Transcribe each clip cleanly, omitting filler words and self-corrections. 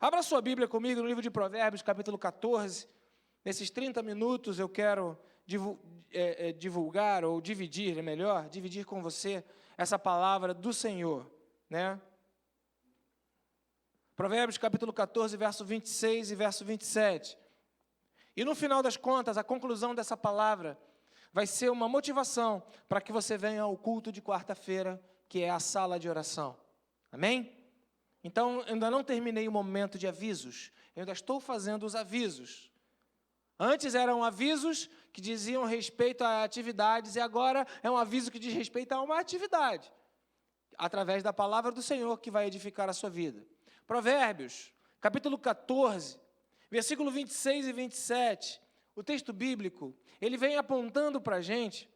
Abra sua Bíblia comigo no livro de Provérbios, capítulo 14. Nesses 30 minutos eu quero divulgar, ou dividir, é melhor, dividir com você essa palavra do Senhor, né? Provérbios, capítulo 14, verso 26 e verso 27. E no final das contas, a conclusão dessa palavra vai ser uma motivação para que você venha ao culto de quarta-feira, que é a sala de oração. Amém? Então, eu ainda não terminei o momento de avisos, eu ainda estou fazendo os avisos. Antes eram avisos que diziam respeito a atividades, e agora é um aviso que diz respeito a uma atividade, através da palavra do Senhor que vai edificar a sua vida. Provérbios, capítulo 14, versículo 26 e 27, o texto bíblico, ele vem apontando para a gente,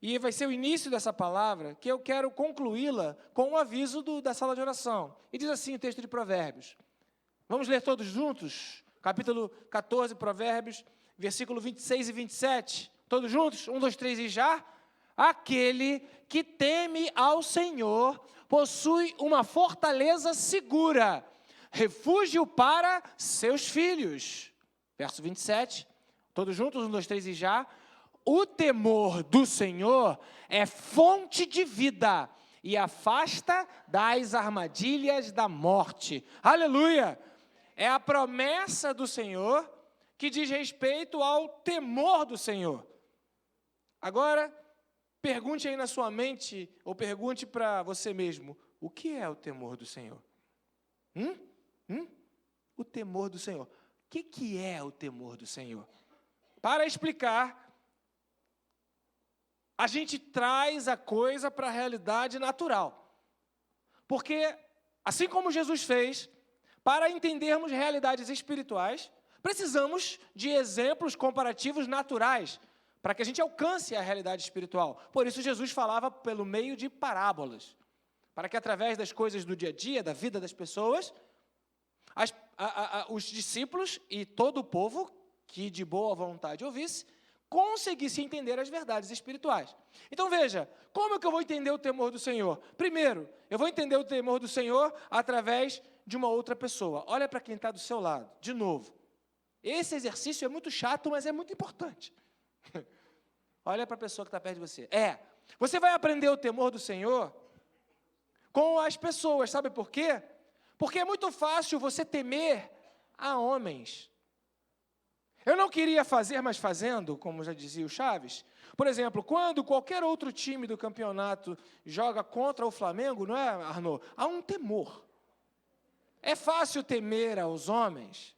e vai ser o início dessa palavra, que eu quero concluí-la com o aviso da sala de oração. E diz assim o texto de Provérbios. Vamos ler todos juntos? Capítulo 14, Provérbios, versículo 26 e 27. Todos juntos? 1, 2, 3 e já? Aquele que teme ao Senhor possui uma fortaleza segura, refúgio para seus filhos. Verso 27. Todos juntos? 1, 2, 3 e já? O temor do Senhor é fonte de vida e afasta das armadilhas da morte. Aleluia! É a promessa do Senhor que diz respeito ao temor do Senhor. Agora, pergunte aí na sua mente, ou pergunte para você mesmo, o que é o temor do Senhor? O temor do Senhor. O que é o temor do Senhor? Para explicar, a gente traz a coisa para a realidade natural. Porque, assim como Jesus fez, para entendermos realidades espirituais, precisamos de exemplos comparativos naturais, para que a gente alcance a realidade espiritual. Por isso, Jesus falava pelo meio de parábolas, para que através das coisas do dia a dia, da vida das pessoas, os discípulos e todo o povo, que de boa vontade ouvisse, conseguisse entender as verdades espirituais. Então veja, como é que eu vou entender o temor do Senhor? Primeiro, eu vou entender o temor do Senhor através de uma outra pessoa. Olha para quem está do seu lado, de novo. Esse exercício é muito chato, mas é muito importante. Olha para a pessoa que está perto de você. Você vai aprender o temor do Senhor com as pessoas, sabe por quê? Porque é muito fácil você temer a homens. Eu não queria fazer, mas fazendo, como já dizia o Chaves. Por exemplo, quando qualquer outro time do campeonato joga contra o Flamengo, não é, Arnaud? Há um temor. É fácil temer aos homens.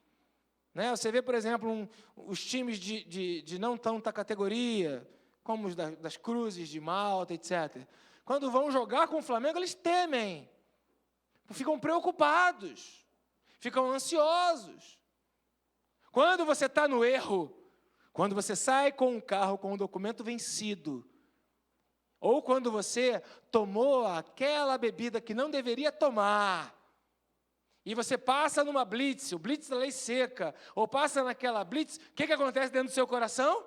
Né? Você vê, por exemplo, os times de não tanta categoria, como os das Cruzes de Malta, etc. Quando vão jogar com o Flamengo, eles temem. Ficam preocupados. Ficam ansiosos. Quando você está no erro, quando você sai com um carro com um documento vencido, ou quando você tomou aquela bebida que não deveria tomar, e você passa numa blitz, o blitz da lei seca, ou passa naquela blitz, o que acontece dentro do seu coração?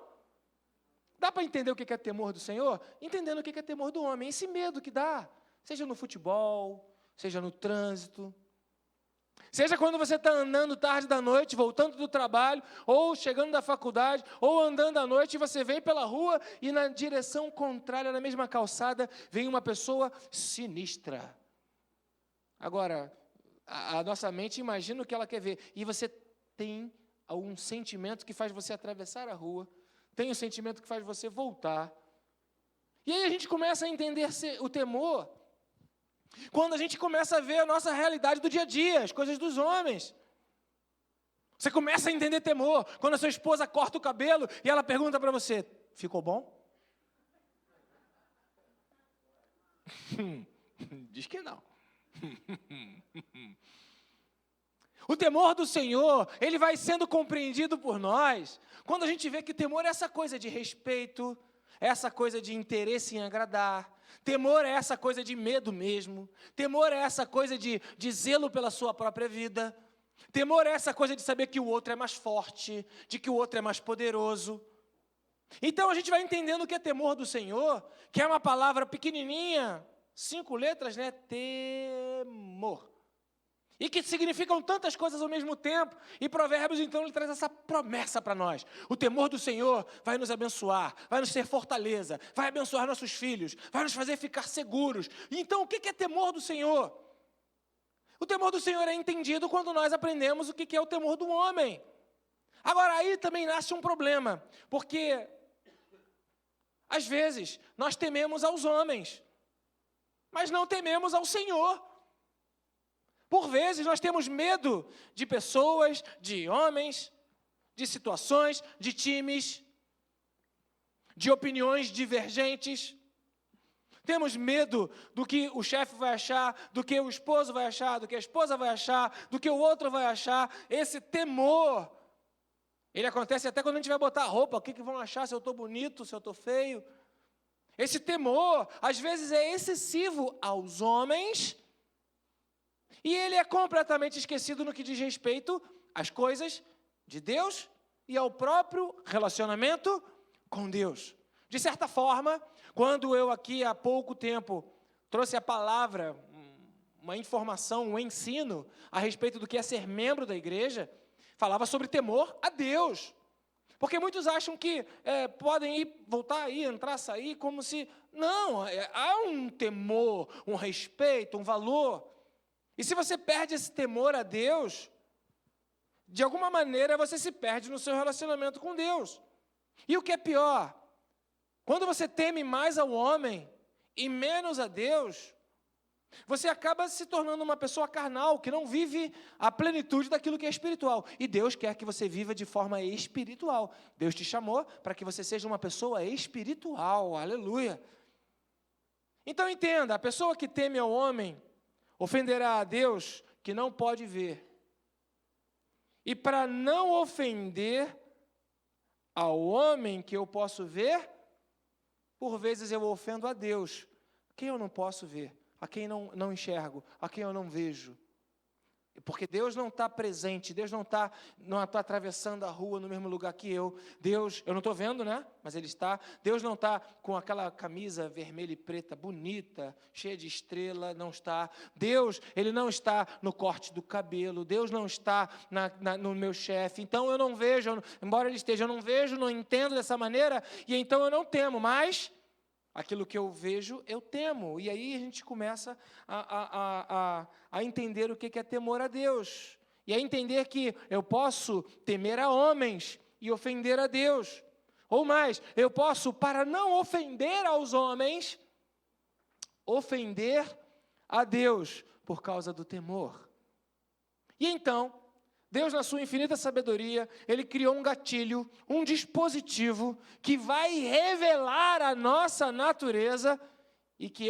Dá para entender o que é temor do Senhor? Entendendo o que é temor do homem, esse medo que dá, seja no futebol, seja no trânsito, seja quando você está andando tarde da noite, voltando do trabalho, ou chegando da faculdade, ou andando à noite, e você vem pela rua, e na direção contrária, na mesma calçada, vem uma pessoa sinistra. Agora, a nossa mente imagina o que ela quer ver, e você tem algum sentimento que faz você atravessar a rua, tem um sentimento que faz você voltar. E aí a gente começa a entender o temor, quando a gente começa a ver a nossa realidade do dia a dia, as coisas dos homens. Você começa a entender temor, quando a sua esposa corta o cabelo e ela pergunta para você, ficou bom? Diz que não. O temor do Senhor, ele vai sendo compreendido por nós, quando a gente vê que o temor é essa coisa de respeito, essa coisa de interesse em agradar. Temor é essa coisa de medo mesmo. Temor é essa coisa de zelo pela sua própria vida. Temor é essa coisa de saber que o outro é mais forte, de que o outro é mais poderoso. Então a gente vai entendendo o que é temor do Senhor, que é uma palavra pequenininha, 5 letras, né? Temor. e que significam tantas coisas ao mesmo tempo. E Provérbios, então, ele traz essa promessa para nós. O temor do Senhor vai nos abençoar, vai nos ser fortaleza, vai abençoar nossos filhos, vai nos fazer ficar seguros. Então, o que é temor do Senhor? O temor do Senhor é entendido quando nós aprendemos o que é o temor do homem. Agora, aí também nasce um problema, porque, às vezes, nós tememos aos homens, mas não tememos ao Senhor. Por vezes, nós temos medo de pessoas, de homens, de situações, de times, de opiniões divergentes. Temos medo do que o chefe vai achar, do que o esposo vai achar, do que a esposa vai achar, do que o outro vai achar. Esse temor, ele acontece até quando a gente vai botar roupa. O que vão achar, se eu estou bonito, se eu estou feio? Esse temor, às vezes, é excessivo aos homens, e ele é completamente esquecido no que diz respeito às coisas de Deus e ao próprio relacionamento com Deus. De certa forma, quando eu aqui há pouco tempo trouxe a palavra, uma informação, um ensino a respeito do que é ser membro da igreja, falava sobre temor a Deus. Porque muitos acham que podem ir, voltar, ir, entrar, sair, como se... Não, há um temor, um respeito, um valor. E se você perde esse temor a Deus, de alguma maneira você se perde no seu relacionamento com Deus. E o que é pior, quando você teme mais ao homem e menos a Deus, você acaba se tornando uma pessoa carnal, que não vive a plenitude daquilo que é espiritual. E Deus quer que você viva de forma espiritual. Deus te chamou para que você seja uma pessoa espiritual, aleluia. Então entenda, a pessoa que teme ao homem ofenderá a Deus que não pode ver. E para não ofender ao homem que eu posso ver, por vezes eu ofendo a Deus, quem eu não posso ver, a quem não enxergo, a quem eu não vejo. Porque Deus não está presente, Deus não está atravessando a rua no mesmo lugar que eu. Deus, eu não estou vendo, né? Mas Ele está. Deus não está com aquela camisa vermelha e preta, bonita, cheia de estrela, não está. Deus, Ele não está no corte do cabelo. Deus não está no meu chefe. Então eu não vejo, embora Ele esteja, eu não vejo, não entendo dessa maneira, e então eu não temo, mas... aquilo que eu vejo, eu temo. E aí a gente começa a entender o que é temor a Deus. E a entender que eu posso temer a homens e ofender a Deus. Ou mais, eu posso, para não ofender aos homens, ofender a Deus por causa do temor. E então, Deus, na sua infinita sabedoria, Ele criou um gatilho, um dispositivo que vai revelar a nossa natureza e que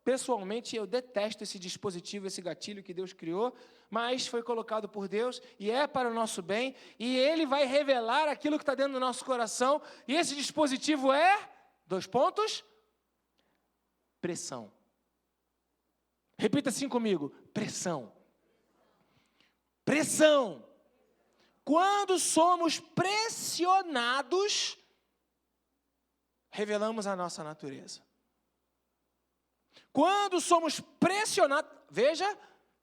pessoalmente, eu detesto esse dispositivo, esse gatilho que Deus criou, mas foi colocado por Deus e é para o nosso bem e Ele vai revelar aquilo que está dentro do nosso coração e esse dispositivo é, 2 pontos, pressão. Repita assim comigo, pressão. Pressão. Quando somos pressionados, revelamos a nossa natureza. Quando somos pressionados, veja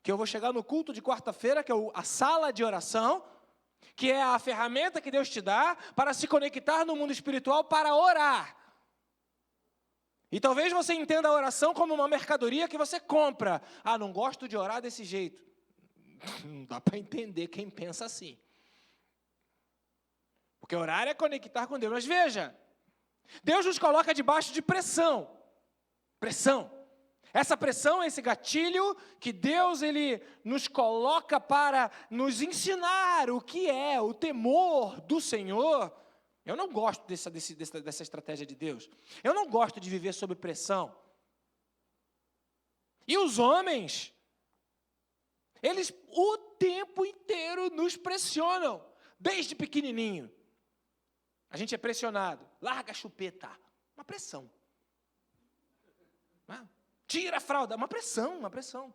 que eu vou chegar no culto de quarta-feira, que é a sala de oração, que é a ferramenta que Deus te dá para se conectar no mundo espiritual para orar. E talvez você entenda a oração como uma mercadoria que você compra. Ah, não gosto de orar desse jeito. Não dá para entender quem pensa assim. Porque orar é conectar com Deus. Mas veja, Deus nos coloca debaixo de pressão. Pressão. Essa pressão é esse gatilho que Deus ele nos coloca para nos ensinar o que é o temor do Senhor. Eu não gosto dessa estratégia de Deus. Eu não gosto de viver sob pressão. E os homens... eles o tempo inteiro nos pressionam, desde pequenininho. A gente é pressionado, larga a chupeta, uma pressão. Tira a fralda, uma pressão, uma pressão.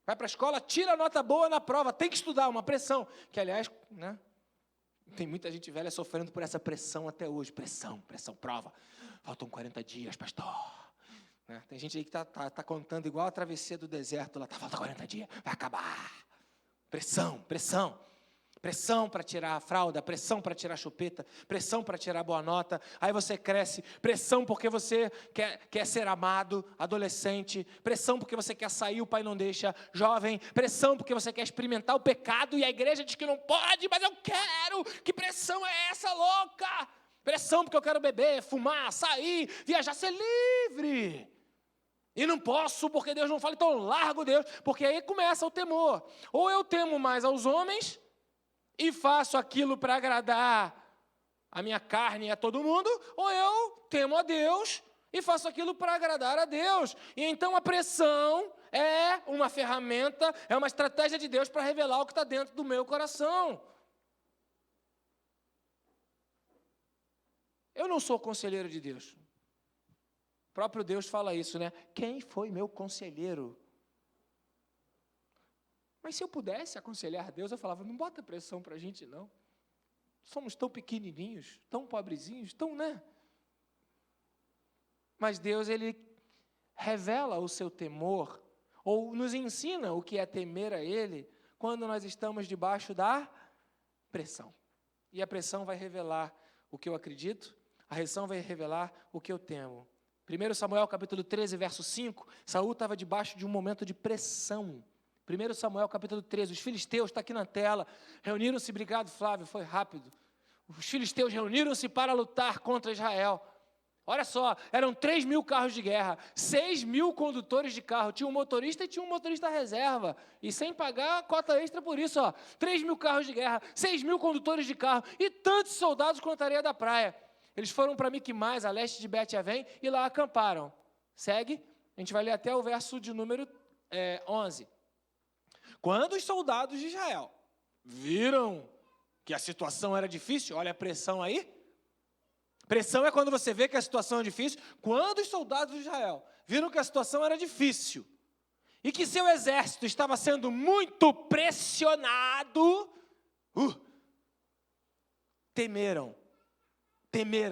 Vai para a escola, tira a nota boa na prova, tem que estudar, uma pressão. Que, aliás, né, tem muita gente velha sofrendo por essa pressão até hoje. Pressão, prova. Faltam 40 dias, pastor. Tem gente aí que está contando igual a travessia do deserto, lá falta 40 dias, vai acabar. Pressão, pressão. Pressão para tirar a fralda, pressão para tirar a chupeta, pressão para tirar a boa nota. Aí você cresce, pressão porque você quer ser amado, adolescente. Pressão porque você quer sair, o pai não deixa, jovem. Pressão porque você quer experimentar o pecado e a igreja diz que não pode, mas eu quero. Que pressão é essa, louca? Pressão porque eu quero beber, fumar, sair, viajar, ser livre. E não posso porque Deus não fala, então largo Deus. Porque aí começa o temor. Ou eu temo mais aos homens e faço aquilo para agradar a minha carne e a todo mundo, ou eu temo a Deus e faço aquilo para agradar a Deus. E então a pressão é uma ferramenta, é uma estratégia de Deus para revelar o que está dentro do meu coração. Eu não sou conselheiro de Deus. O próprio Deus fala isso, né? Quem foi meu conselheiro? Mas se eu pudesse aconselhar Deus, eu falava, não bota pressão para a gente, não. Somos tão pequenininhos, tão pobrezinhos, tão, né? Mas Deus, Ele revela o seu temor, ou nos ensina o que é temer a Ele, quando nós estamos debaixo da pressão. E a pressão vai revelar o que eu acredito, a pressão vai revelar o que eu temo. 1 Samuel, capítulo 13, verso 5, Saul estava debaixo de um momento de pressão. 1 Samuel, capítulo 13, os filisteus, está aqui na tela, reuniram-se, obrigado Flávio, foi rápido. Os filisteus reuniram-se para lutar contra Israel. Olha só, eram 3.000 carros de guerra, 6.000 condutores de carro, tinha um motorista e tinha um motorista reserva, e sem pagar a cota extra por isso, 3.000 carros de guerra, 6.000 condutores de carro, e tantos soldados quanto a areia da praia. Eles foram para Miquimais, a leste de Bet-Avém, e lá acamparam. Segue, a gente vai ler até o verso de número 11. Quando os soldados de Israel viram que a situação era difícil, olha a pressão aí. Pressão é quando você vê que a situação é difícil. Quando os soldados de Israel viram que a situação era difícil e que seu exército estava sendo muito pressionado, temeram,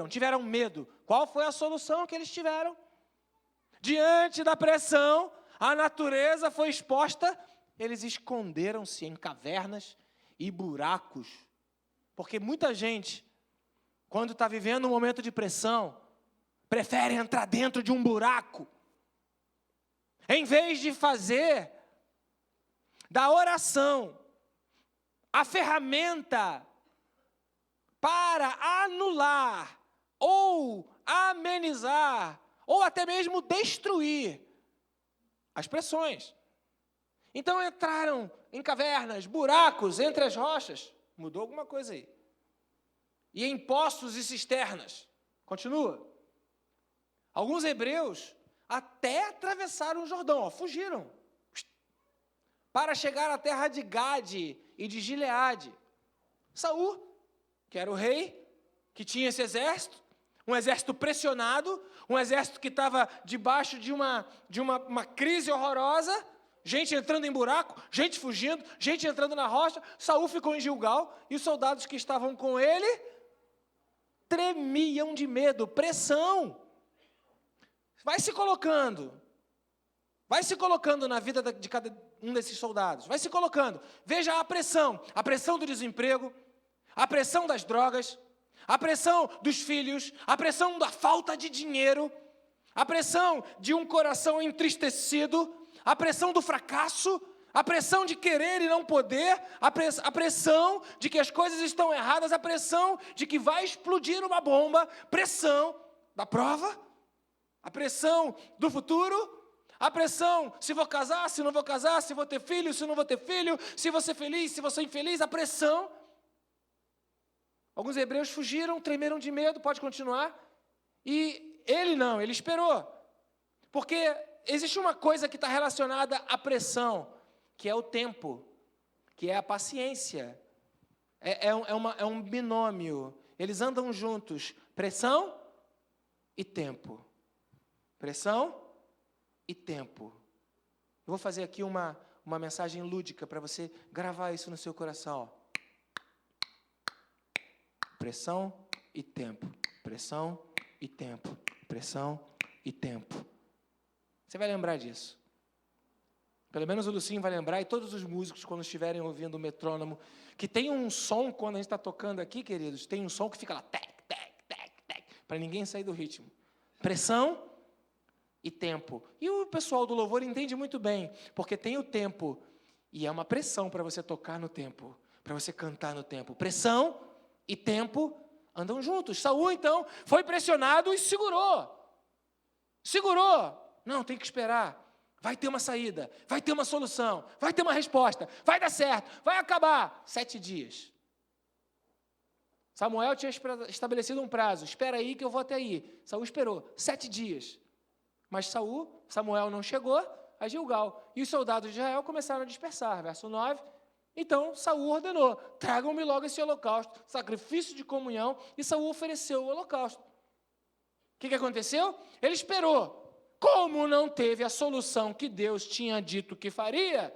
tiveram medo. Qual foi a solução que eles tiveram? Diante da pressão, a natureza foi exposta. Eles esconderam-se em cavernas e buracos. Porque muita gente, quando está vivendo um momento de pressão, prefere entrar dentro de um buraco. Em vez de fazer da oração a ferramenta para anular ou amenizar ou até mesmo destruir as pressões. Então entraram em cavernas, buracos entre as rochas. Mudou alguma coisa aí. E em poços e cisternas. Continua. Alguns hebreus até atravessaram o Jordão, fugiram. Para chegar à terra de Gade e de Gileade. Saul, que era o rei, que tinha esse exército, um exército pressionado, um exército que estava debaixo de uma crise horrorosa, gente entrando em buraco, gente fugindo, gente entrando na rocha. Saul ficou em Gilgal e os soldados que estavam com ele tremiam de medo, pressão. Vai se colocando na vida de cada um desses soldados, vai se colocando. Veja a pressão do desemprego, a pressão das drogas, a pressão dos filhos, a pressão da falta de dinheiro, a pressão de um coração entristecido, a pressão do fracasso, a pressão de querer e não poder, a pressão de que as coisas estão erradas, a pressão de que vai explodir uma bomba, pressão da prova, a pressão do futuro, a pressão se vou casar, se não vou casar, se vou ter filho, se não vou ter filho, se vou ser feliz, se vou ser infeliz, a pressão. Alguns hebreus fugiram, tremeram de medo, pode continuar. E ele esperou. Porque existe uma coisa que está relacionada à pressão, que é o tempo, que é a paciência. É um binômio. Eles andam juntos, pressão e tempo. Pressão e tempo. Eu vou fazer aqui uma mensagem lúdica para você gravar isso no seu coração. Pressão e tempo. Pressão e tempo. Pressão e tempo. Você vai lembrar disso. Pelo menos o Lucinho vai lembrar, e todos os músicos, quando estiverem ouvindo o metrônomo, que tem um som, quando a gente está tocando aqui, queridos, tem um som que fica lá, tec, tec, tec, tec, para ninguém sair do ritmo. Pressão e tempo. E o pessoal do louvor entende muito bem, porque tem o tempo, e é uma pressão para você tocar no tempo, para você cantar no tempo. Pressão e tempo andam juntos. Saul, então, foi pressionado e segurou. Segurou. Não, tem que esperar. Vai ter uma saída, vai ter uma solução, vai ter uma resposta, vai dar certo, vai acabar. 7 dias. Samuel tinha estabelecido um prazo. Espera aí que eu vou até aí. Saul esperou 7 dias. Mas Samuel não chegou a Gilgal. E os soldados de Israel começaram a dispersar. Verso 9. Então Saul ordenou: tragam-me logo esse holocausto, sacrifício de comunhão. E Saul ofereceu o holocausto. O que aconteceu? Ele esperou. Como não teve a solução que Deus tinha dito que faria,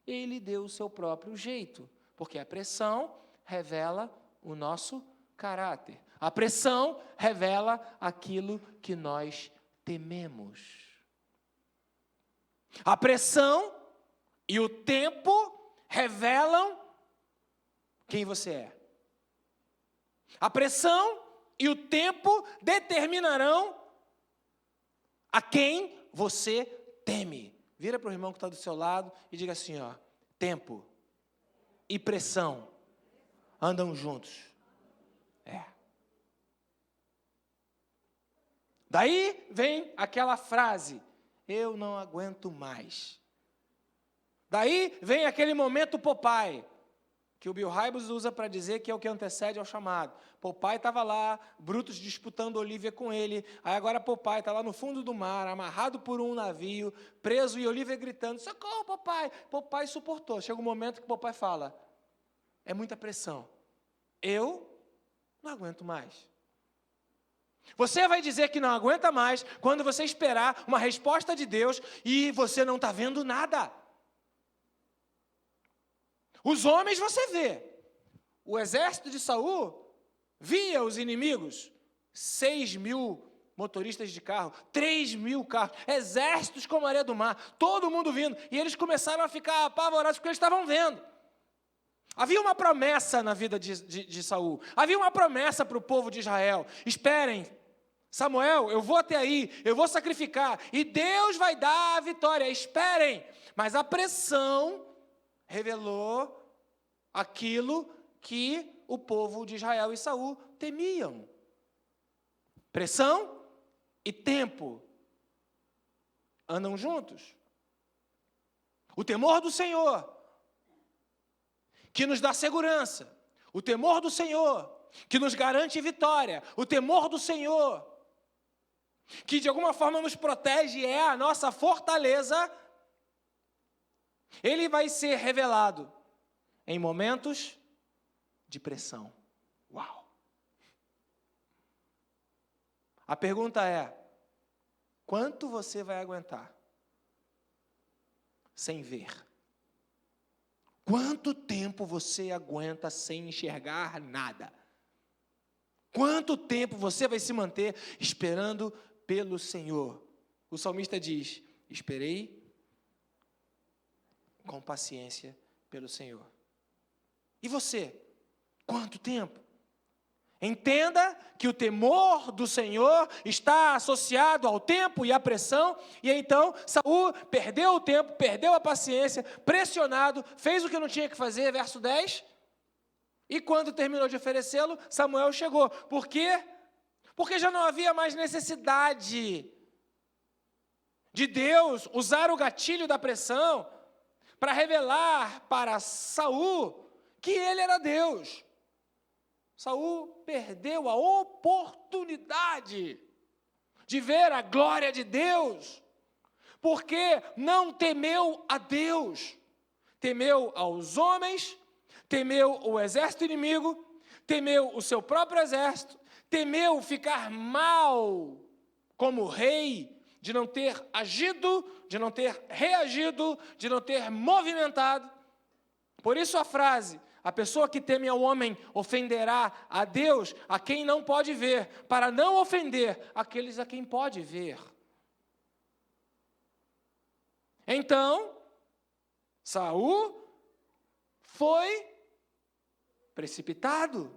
ele deu o seu próprio jeito. Porque a pressão revela o nosso caráter. A pressão revela aquilo que nós tememos. A pressão e o tempo revelam quem você é. A pressão e o tempo determinarão a quem você teme. Vira para o irmão que está do seu lado e diga assim, ó: tempo e pressão andam juntos. Daí vem aquela frase: eu não aguento mais. Daí vem aquele momento Popeye, que o Bill Hybels usa para dizer que é o que antecede ao chamado. Popeye estava lá, Brutus disputando Olívia com ele, aí agora Popeye está lá no fundo do mar, amarrado por um navio, preso, e Olívia gritando: socorro, Popeye! Popeye suportou. Chega um momento que Popeye fala: é muita pressão, eu não aguento mais. Você vai dizer que não aguenta mais quando você esperar uma resposta de Deus e você não está vendo nada. Os homens você vê. O exército de Saul via os inimigos. 6.000 motoristas de carro, 3.000 carros, exércitos como a areia do mar, todo mundo vindo. E eles começaram a ficar apavorados porque eles estavam vendo. Havia uma promessa na vida de Saul. Havia uma promessa para o povo de Israel. Esperem, Samuel, eu vou até aí, eu vou sacrificar, e Deus vai dar a vitória. Esperem. Mas a pressão revelou aquilo que o povo de Israel e Saul temiam. Pressão e tempo andam juntos. O temor do Senhor, que nos dá segurança. O temor do Senhor, que nos garante vitória. O temor do Senhor, que de alguma forma nos protege, é a nossa fortaleza. Ele vai ser revelado em momentos de pressão. Uau! A pergunta é: quanto você vai aguentar sem ver? Quanto tempo você aguenta sem enxergar nada? Quanto tempo você vai se manter esperando pelo Senhor? O salmista diz: esperei com paciência pelo Senhor. E você? Quanto tempo? Entenda que o temor do Senhor está associado ao tempo e à pressão, e então Saul perdeu o tempo, perdeu a paciência, pressionado, fez o que não tinha que fazer, verso 10, e quando terminou de oferecê-lo, Samuel chegou. Por quê? Porque já não havia mais necessidade de Deus usar o gatilho da pressão para revelar para Saul que ele era Deus. Saul perdeu a oportunidade de ver a glória de Deus, porque não temeu a Deus, temeu aos homens, temeu o exército inimigo, temeu o seu próprio exército, temeu ficar mal como rei, de não ter agido, de não ter reagido, de não ter movimentado. Por isso a frase: a pessoa que teme ao homem ofenderá a Deus, a quem não pode ver, para não ofender aqueles a quem pode ver. Então, Saul foi precipitado,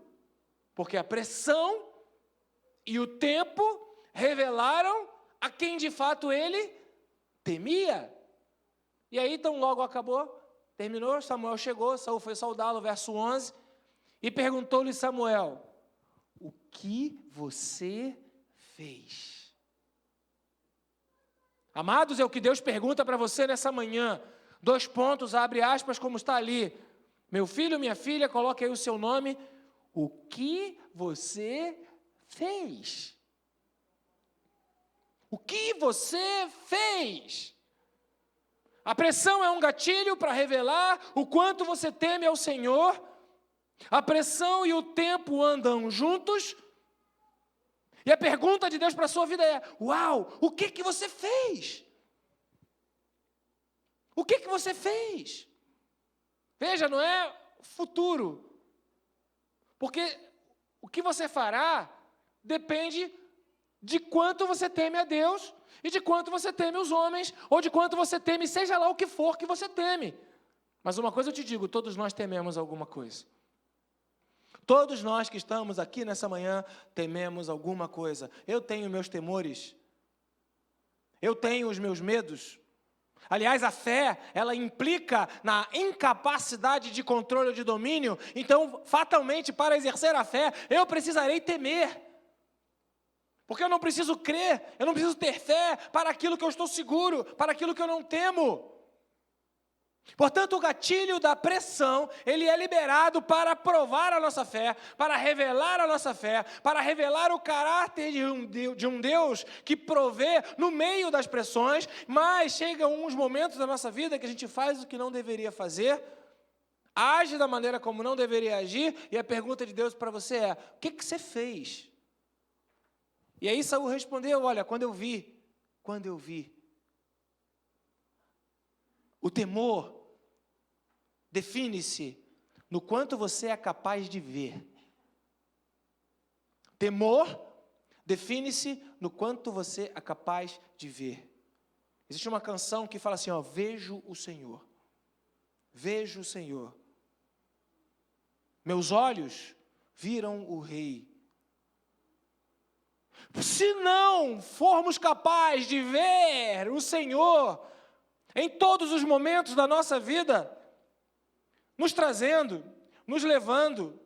porque a pressão e o tempo revelaram a quem de fato ele temia. E aí, então, logo acabou, terminou, Samuel chegou, Saul foi saudá-lo, verso 11, e perguntou-lhe Samuel: o que você fez? Amados, é o que Deus pergunta para você nessa manhã. 2 pontos, abre aspas, como está ali. Meu filho, minha filha, coloque aí o seu nome. O que você fez? O que você fez? A pressão é um gatilho para revelar o quanto você teme ao Senhor. A pressão e o tempo andam juntos. E a pergunta de Deus para a sua vida é: uau, o que você fez? O que você fez? Veja, não é futuro. Porque o que você fará depende de quanto você teme a Deus e de quanto você teme os homens, ou de quanto você teme, seja lá o que for que você teme. Mas uma coisa eu te digo, todos nós tememos alguma coisa. Todos nós que estamos aqui nessa manhã tememos alguma coisa. Eu tenho meus temores. Eu tenho os meus medos. Aliás, a fé, ela implica na incapacidade de controle ou de domínio. Então, fatalmente, para exercer a fé, eu precisarei temer. Porque eu não preciso crer, eu não preciso ter fé para aquilo que eu estou seguro, para aquilo que eu não temo. Portanto, o gatilho da pressão, ele é liberado para provar a nossa fé, para revelar a nossa fé, para revelar o caráter de um Deus que provê no meio das pressões, mas chegam uns momentos da nossa vida que a gente faz o que não deveria fazer, age da maneira como não deveria agir, e a pergunta de Deus para você é: o que você fez? E aí Saul respondeu: olha, quando eu vi, o temor define-se no quanto você é capaz de ver. Temor define-se no quanto você é capaz de ver. Existe uma canção que fala assim, ó: vejo o Senhor, vejo o Senhor. Meus olhos viram o Rei. Se não formos capazes de ver o Senhor em todos os momentos da nossa vida, nos trazendo, nos levando,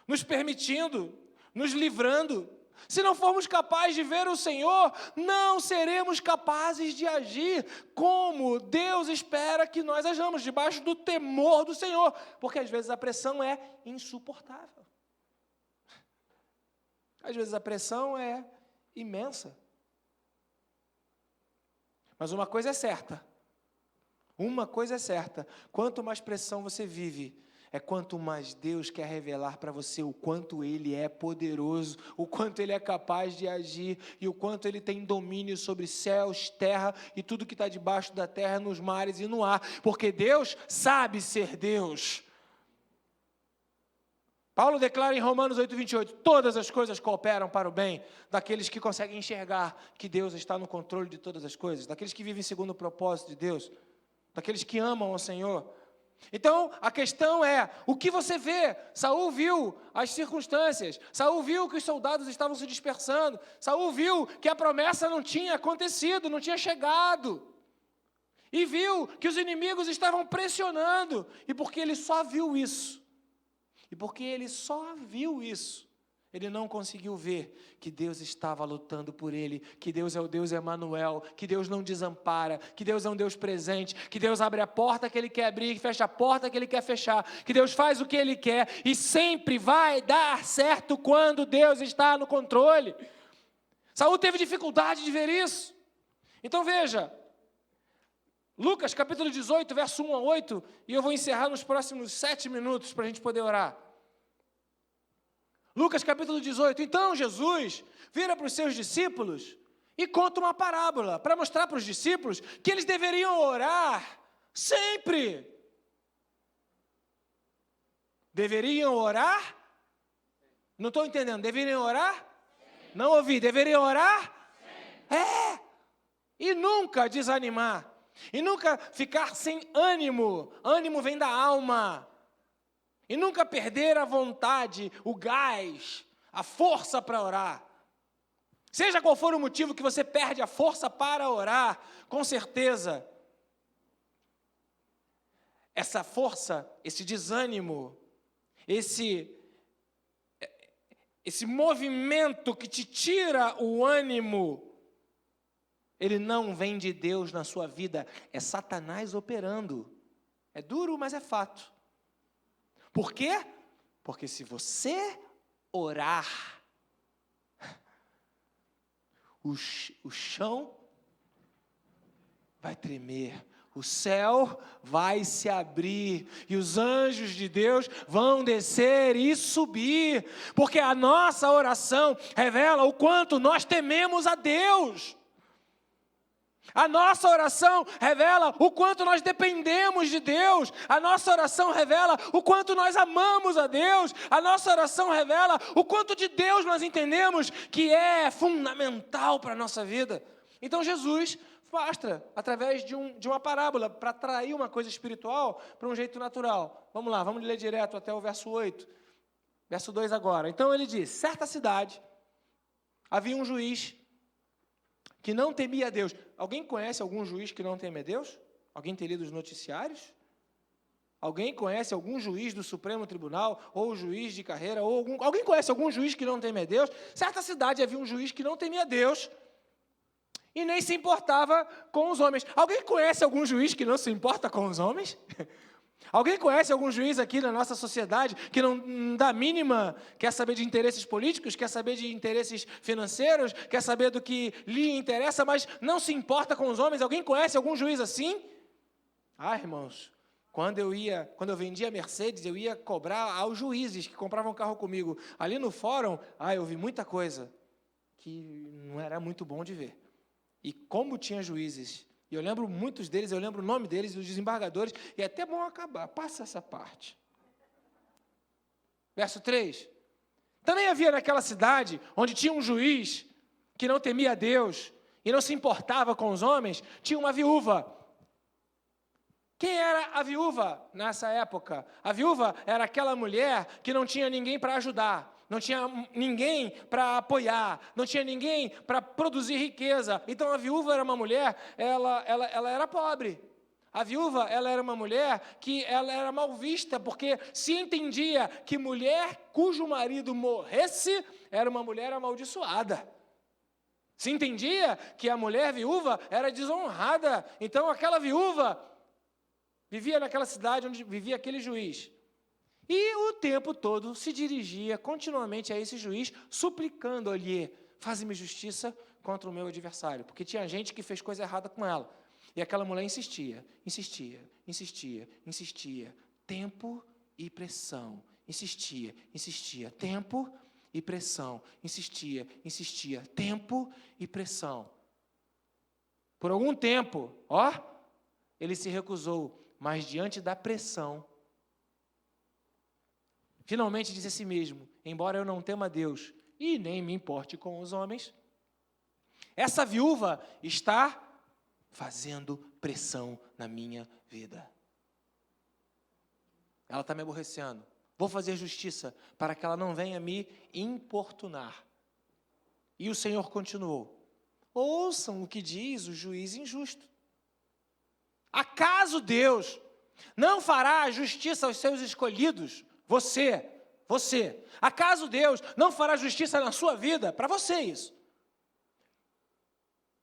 nos permitindo, nos livrando, se não formos capazes de ver o Senhor, não seremos capazes de agir como Deus espera que nós hajamos, debaixo do temor do Senhor, porque às vezes a pressão é insuportável. Às vezes a pressão é imensa. Mas uma coisa é certa, quanto mais pressão você vive, é quanto mais Deus quer revelar para você o quanto Ele é poderoso, o quanto Ele é capaz de agir e o quanto Ele tem domínio sobre céus, terra e tudo que está debaixo da terra, nos mares e no ar, porque Deus sabe ser Deus. Paulo declara em Romanos 8:28, todas as coisas cooperam para o bem daqueles que conseguem enxergar que Deus está no controle de todas as coisas, daqueles que vivem segundo o propósito de Deus, daqueles que amam ao Senhor. Então, a questão é, o que você vê? Saul viu as circunstâncias, Saul viu que os soldados estavam se dispersando, Saul viu que a promessa não tinha acontecido, não tinha chegado, e viu que os inimigos estavam pressionando, e porque ele só viu isso, ele não conseguiu ver que Deus estava lutando por ele, que Deus é o Deus Emanuel, que Deus não desampara, que Deus é um Deus presente, que Deus abre a porta que Ele quer abrir, que fecha a porta que Ele quer fechar, que Deus faz o que Ele quer e sempre vai dar certo quando Deus está no controle. Saul teve dificuldade de ver isso. Então veja, Lucas capítulo 18, verso 1 a 8, e eu vou encerrar nos próximos 7 minutos para a gente poder orar. Lucas capítulo 18, então Jesus vira para os seus discípulos e conta uma parábola para mostrar para os discípulos que eles deveriam orar sempre. Deveriam orar? Não estou entendendo, deveriam orar? Não ouvi, deveriam orar? E nunca desanimar. E nunca ficar sem ânimo. Ânimo vem da alma. E nunca perder a vontade, o gás, a força para orar. Seja qual for o motivo que você perde a força para orar, com certeza, essa força, esse desânimo, esse movimento que te tira o ânimo, ele não vem de Deus na sua vida, é Satanás operando. É duro, mas é fato. Por quê? Porque se você orar, o chão vai tremer, o céu vai se abrir e os anjos de Deus vão descer e subir, porque a nossa oração revela o quanto nós tememos a Deus. A nossa oração revela o quanto nós dependemos de Deus. A nossa oração revela o quanto nós amamos a Deus. A nossa oração revela o quanto de Deus nós entendemos que é fundamental para a nossa vida. Então Jesus mostra, através de uma parábola, para atrair uma coisa espiritual para um jeito natural. Vamos lá, vamos ler direto até o verso 8. Verso 2 agora. Então ele diz, certa cidade, havia um juiz que não temia a Deus. Alguém conhece algum juiz que não teme a Deus? Alguém tem lido os noticiários? Alguém conhece algum juiz do Supremo Tribunal, ou juiz de carreira, alguém conhece algum juiz que não teme a Deus? Certa cidade havia um juiz que não temia a Deus e nem se importava com os homens. Alguém conhece algum juiz que não se importa com os homens? Alguém conhece algum juiz aqui na nossa sociedade que não dá mínima, quer saber de interesses políticos, quer saber de interesses financeiros, quer saber do que lhe interessa, mas não se importa com os homens? Alguém conhece algum juiz assim? Ah, irmãos, quando eu vendia Mercedes, eu ia cobrar aos juízes que compravam carro comigo. Ali no fórum, eu vi muita coisa que não era muito bom de ver. E como tinha juízes, e eu lembro muitos deles, eu lembro o nome deles, os desembargadores, e é até bom acabar, passa essa parte. Verso 3. Também havia naquela cidade, onde tinha um juiz que não temia a Deus e não se importava com os homens, tinha uma viúva. Quem era a viúva nessa época? A viúva era aquela mulher que não tinha ninguém para ajudar, não tinha ninguém para apoiar, não tinha ninguém para produzir riqueza. Então a viúva era uma mulher, ela era pobre. A viúva, ela era uma mulher que ela era mal vista, porque se entendia que mulher cujo marido morresse era uma mulher amaldiçoada. Se entendia que a mulher viúva era desonrada. Então aquela viúva vivia naquela cidade onde vivia aquele juiz. E o tempo todo se dirigia continuamente a esse juiz, suplicando-lhe, faze-me justiça contra o meu adversário. Porque tinha gente que fez coisa errada com ela. E aquela mulher insistia. Tempo e pressão. Insistia. Tempo e pressão. Insistia. Tempo e pressão. Por algum tempo, ele se recusou, mas diante da pressão, finalmente disse a si mesmo, embora eu não tema a Deus e nem me importe com os homens, essa viúva está fazendo pressão na minha vida. Ela está me aborrecendo. Vou fazer justiça para que ela não venha me importunar. E o Senhor continuou. Ouçam o que diz o juiz injusto. Acaso Deus não fará justiça aos seus escolhidos? Você. Acaso Deus não fará justiça na sua vida? Para você isso.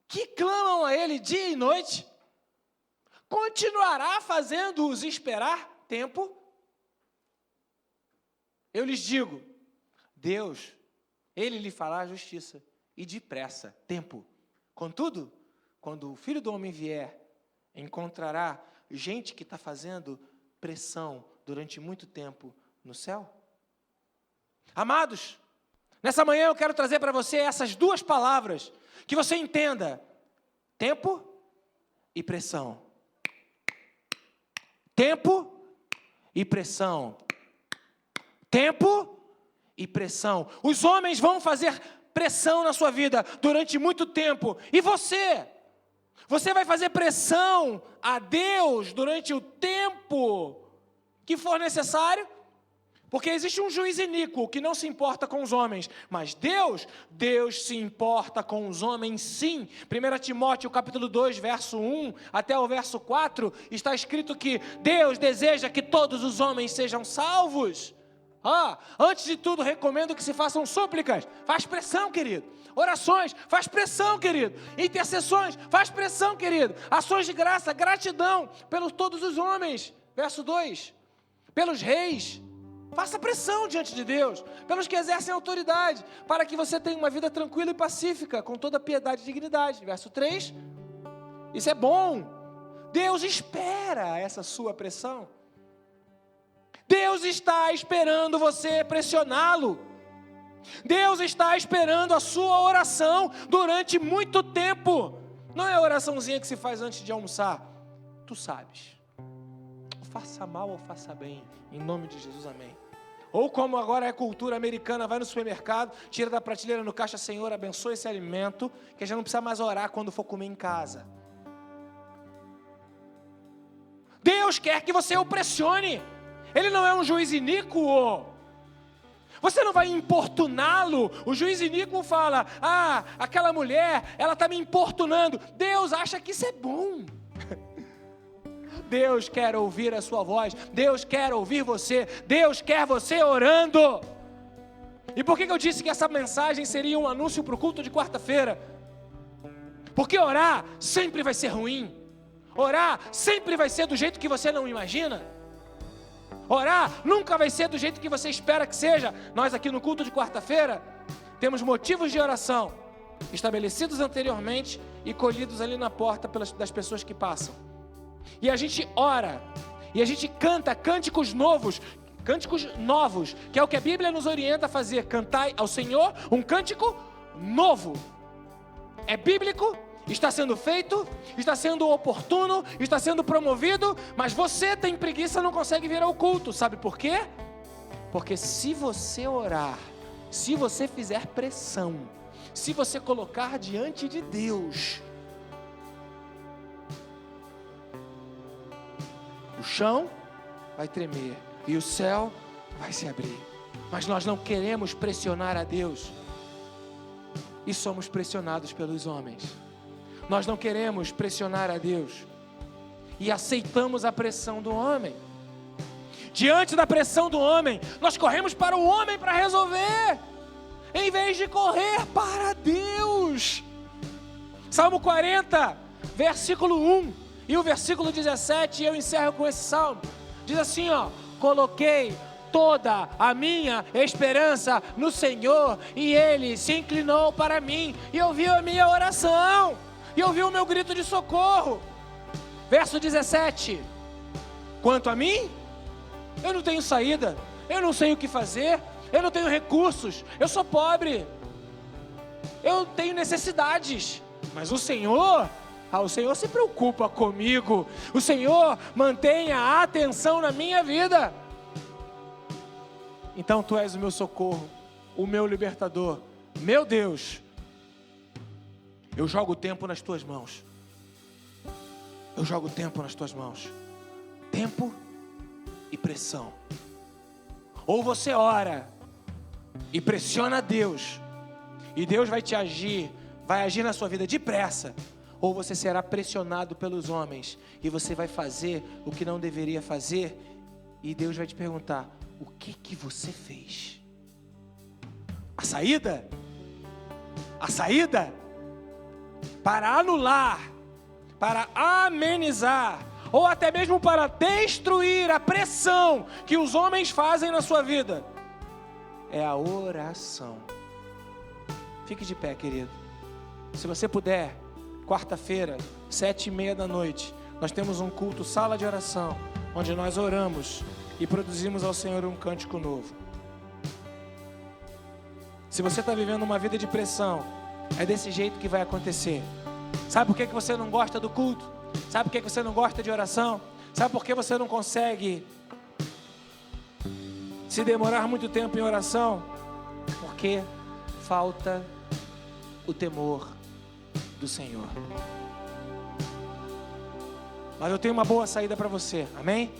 Que clamam a Ele dia e noite? Continuará fazendo-os esperar tempo? Eu lhes digo, Deus, Ele lhe fará justiça, e depressa, tempo. Contudo, quando o Filho do Homem vier, encontrará gente que está fazendo pressão durante muito tempo no céu? Amados, nessa manhã eu quero trazer para você essas duas palavras, que você entenda, tempo e pressão. Tempo e pressão. Tempo e pressão. Os homens vão fazer pressão na sua vida durante muito tempo. E você? Você vai fazer pressão a Deus durante o tempo que for necessário? Porque existe um juiz iníquo que não se importa com os homens, mas Deus se importa com os homens sim. 1 Timóteo capítulo 2, verso 1 até o verso 4, está escrito que Deus deseja que todos os homens sejam salvos. Antes de tudo, recomendo que se façam súplicas. Faz pressão, querido. Orações, faz pressão, querido. Intercessões, faz pressão, querido. Ações de graça, gratidão pelos todos os homens. Verso 2. Pelos reis. Faça pressão diante de Deus, pelos que exercem autoridade, para que você tenha uma vida tranquila e pacífica, com toda piedade e dignidade. Verso 3. Isso é bom. Deus espera essa sua pressão. Deus está esperando você pressioná-lo. Deus está esperando a sua oração durante muito tempo. Não é a oraçãozinha que se faz antes de almoçar. Tu sabes. Faça mal ou faça bem, em nome de Jesus, amém. Ou como agora é cultura americana, vai no supermercado, tira da prateleira no caixa, Senhor, abençoe esse alimento, que já não precisa mais orar quando for comer em casa. Deus quer que você o pressione. Ele não é um juiz iníquo. Você não vai importuná-lo. O juiz iníquo fala, aquela mulher, ela está me importunando. Deus acha que isso é bom. Deus quer ouvir a sua voz, Deus quer ouvir você, Deus quer você orando. E por que eu disse que essa mensagem seria um anúncio para o culto de quarta-feira? Porque orar sempre vai ser ruim, orar sempre vai ser do jeito que você não imagina, orar nunca vai ser do jeito que você espera que seja. Nós aqui no culto de quarta-feira temos motivos de oração estabelecidos anteriormente e colhidos ali na porta das pessoas que passam. E a gente ora, e a gente canta cânticos novos, que é o que a Bíblia nos orienta a fazer. Cantai ao Senhor um cântico novo. É bíblico, está sendo feito, está sendo oportuno, está sendo promovido, mas você tem preguiça, não consegue vir ao culto. Sabe por quê? Porque se você orar, se você fizer pressão, se você colocar diante de Deus, o chão vai tremer e o céu vai se abrir. Mas nós não queremos pressionar a Deus e somos pressionados pelos homens. Nós não queremos pressionar a Deus e aceitamos a pressão do homem. Diante da pressão do homem, nós corremos para o homem para resolver, em vez de correr para Deus. Salmo 40, versículo 1. E o versículo 17, eu encerro com esse salmo, diz assim, coloquei toda a minha esperança no Senhor, e Ele se inclinou para mim, e ouviu a minha oração, e ouviu o meu grito de socorro. Verso 17, quanto a mim, eu não tenho saída, eu não sei o que fazer, eu não tenho recursos, eu sou pobre, eu tenho necessidades, mas o Senhor se preocupa comigo, o Senhor mantém a atenção na minha vida. Então Tu és o meu socorro, o meu libertador, meu Deus. Eu jogo o tempo nas Tuas mãos. Eu jogo o tempo nas Tuas mãos. Tempo e pressão. Ou você ora e pressiona Deus, e Deus vai agir na sua vida depressa. Ou você será pressionado pelos homens e você vai fazer o que não deveria fazer, e Deus vai te perguntar: o que você fez? A saída para anular, para amenizar, ou até mesmo para destruir a pressão que os homens fazem na sua vida, é a oração. Fique de pé, querido. Se você puder, quarta-feira, 7:30 da noite, nós temos um culto, sala de oração, onde nós oramos e produzimos ao Senhor um cântico novo. Se você está vivendo uma vida de pressão, é desse jeito que vai acontecer. Sabe por que você não gosta do culto? Sabe por que você não gosta de oração? Sabe por que você não consegue se demorar muito tempo em oração? Porque falta o temor do Senhor. Mas eu tenho uma boa saída para você, amém?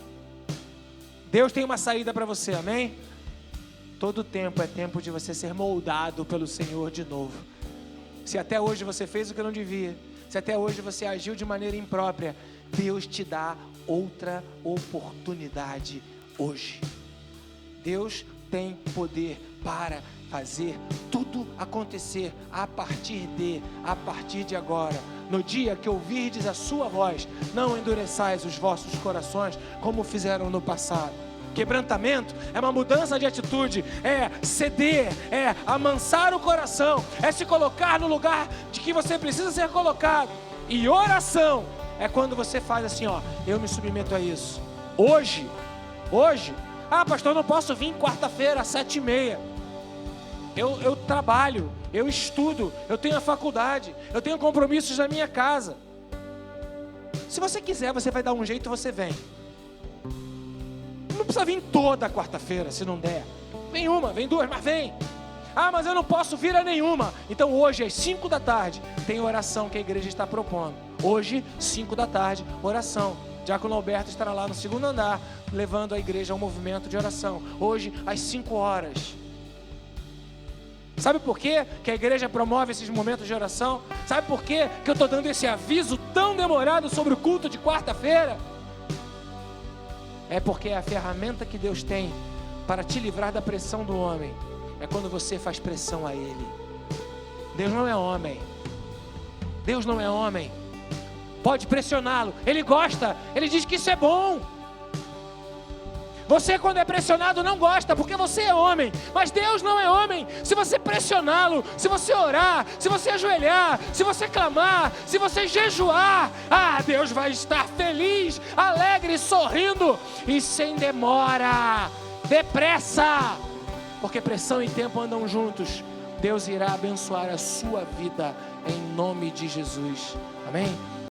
Deus tem uma saída para você, amém? Todo tempo é tempo de você ser moldado pelo Senhor de novo. Se até hoje você fez o que não devia, se até hoje você agiu de maneira imprópria, Deus te dá outra oportunidade hoje. Deus tem poder para fazer tudo acontecer a partir de agora. No dia que ouvirdes a sua voz, não endureçais os vossos corações como fizeram no passado. Quebrantamento é uma mudança de atitude, é ceder, é amansar o coração, é se colocar no lugar de que você precisa ser colocado. E oração é quando você faz assim, ó, eu me submeto a isso. Hoje, pastor, eu não posso vir quarta-feira às 7h30. Eu trabalho, eu estudo, eu tenho a faculdade, eu tenho compromissos na minha casa. Se você quiser, você vai dar um jeito, você vem. Não precisa vir toda quarta-feira, se não der. Vem uma, vem duas, mas vem. Mas eu não posso vir a nenhuma. Então hoje, às 5 da tarde, tem oração que a igreja está propondo. Hoje, 5 da tarde, oração. Diácono Alberto estará lá no 2º andar, levando a igreja ao movimento de oração. Hoje, às 5 horas. Sabe por quê que a igreja promove esses momentos de oração? Sabe por quê que eu estou dando esse aviso tão demorado sobre o culto de quarta-feira? É porque é a ferramenta que Deus tem para te livrar da pressão do homem. É quando você faz pressão a Ele. Deus não é homem. Deus não é homem. Pode pressioná-lo. Ele gosta. Ele diz que isso é bom. Você, quando é pressionado, não gosta, porque você é homem. Mas Deus não é homem. Se você pressioná-lo, se você orar, se você ajoelhar, se você clamar, se você jejuar, Deus vai estar feliz, alegre, sorrindo e sem demora, depressa. Porque pressão e tempo andam juntos. Deus irá abençoar a sua vida em nome de Jesus. Amém?